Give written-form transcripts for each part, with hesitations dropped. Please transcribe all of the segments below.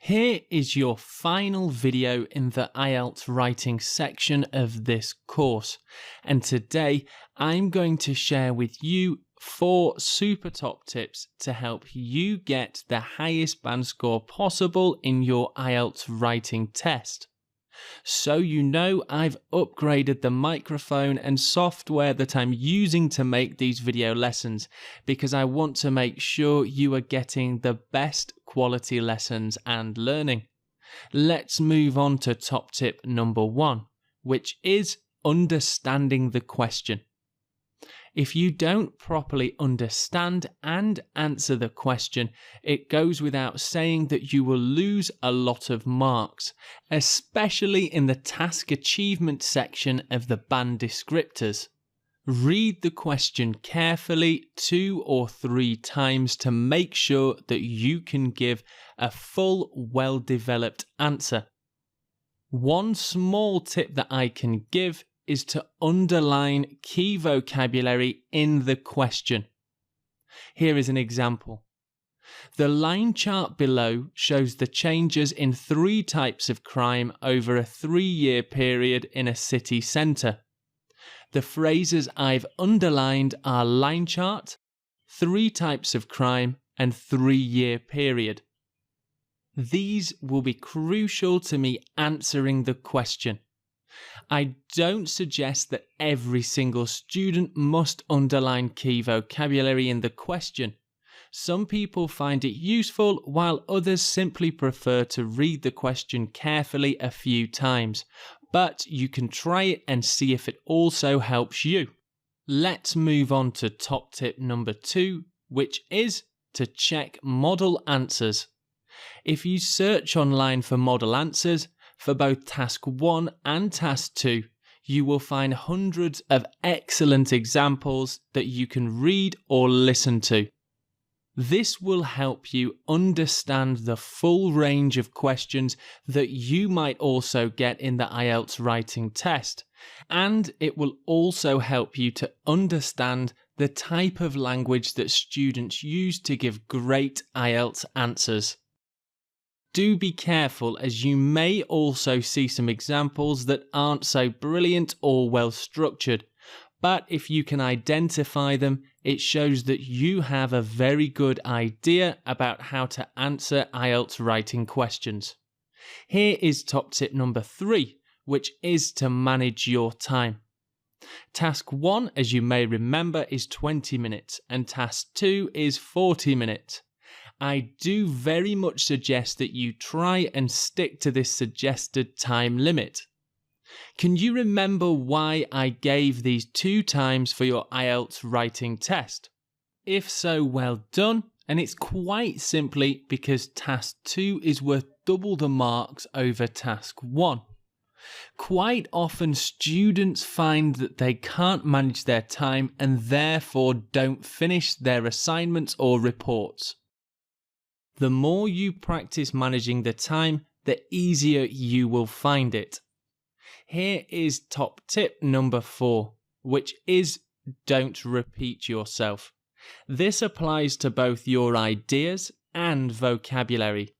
Here is your final video in the IELTS writing section of this course, and today I'm going to share with you 4 super top tips to help you get the highest band score possible in your IELTS writing test. So you know, I've upgraded the microphone and software that I'm using to make these video lessons because I want to make sure you are getting the best quality lessons and learning. Let's move on to top tip number 1, which is understanding the question. If you don't properly understand and answer the question, it goes without saying that you will lose a lot of marks, especially in the task achievement section of the band descriptors. Read the question carefully 2 or 3 times to make sure that you can give a full, well-developed answer. One small tip that I can give is to underline key vocabulary in the question. Here is an example. The line chart below shows the changes in 3 types of crime over a 3-year period in a city centre. The phrases I've underlined are line chart, 3 types of crime, and 3-year period. These will be crucial to me answering the question. I don't suggest that every single student must underline key vocabulary in the question. Some people find it useful, while others simply prefer to read the question carefully a few times. But you can try it and see if it also helps you. Let's move on to top tip number 2, which is to check model answers. If you search online for model answers, for both Task 1 and Task 2, you will find hundreds of excellent examples that you can read or listen to. This will help you understand the full range of questions that you might also get in the IELTS writing test, and it will also help you to understand the type of language that students use to give great IELTS answers. Do be careful, as you may also see some examples that aren't so brilliant or well structured, but if you can identify them, it shows that you have a very good idea about how to answer IELTS writing questions. Here is top tip number 3, which is to manage your time. Task 1, as you may remember, is 20 minutes and Task 2 is 40 minutes. I do very much suggest that you try and stick to this suggested time limit. Can you remember why I gave these 2 times for your IELTS writing test? If so, well done, and it's quite simply because Task 2 is worth double the marks over Task 1. Quite often students find that they can't manage their time and therefore don't finish their assignments or reports. The more you practice managing the time, the easier you will find it. Here is top tip number 4, which is don't repeat yourself. This applies to both your ideas and vocabulary.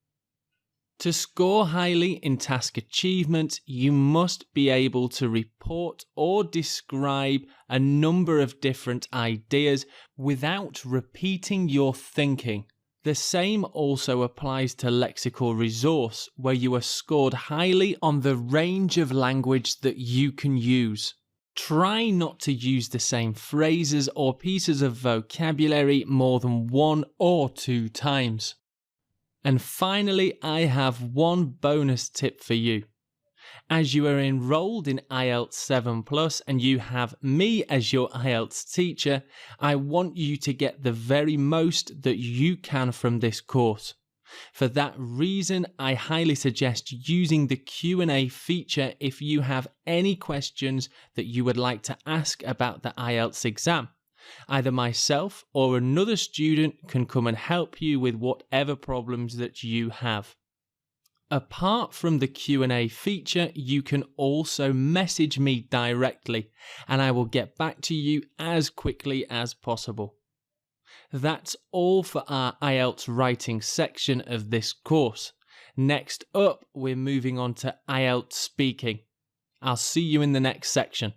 To score highly in task achievement, you must be able to report or describe a number of different ideas without repeating your thinking. The same also applies to lexical resource, where you are scored highly on the range of language that you can use. Try not to use the same phrases or pieces of vocabulary more than 1 or 2 times. And finally, I have one bonus tip for you. As you are enrolled in IELTS 7+ and you have me as your IELTS teacher, I want you to get the very most that you can from this course. For that reason, I highly suggest using the Q&A feature if you have any questions that you would like to ask about the IELTS exam. Either myself or another student can come and help you with whatever problems that you have. Apart from the Q&A feature, you can also message me directly and I will get back to you as quickly as possible. That's all for our IELTS writing section of this course. Next up, we're moving on to IELTS speaking. I'll see you in the next section.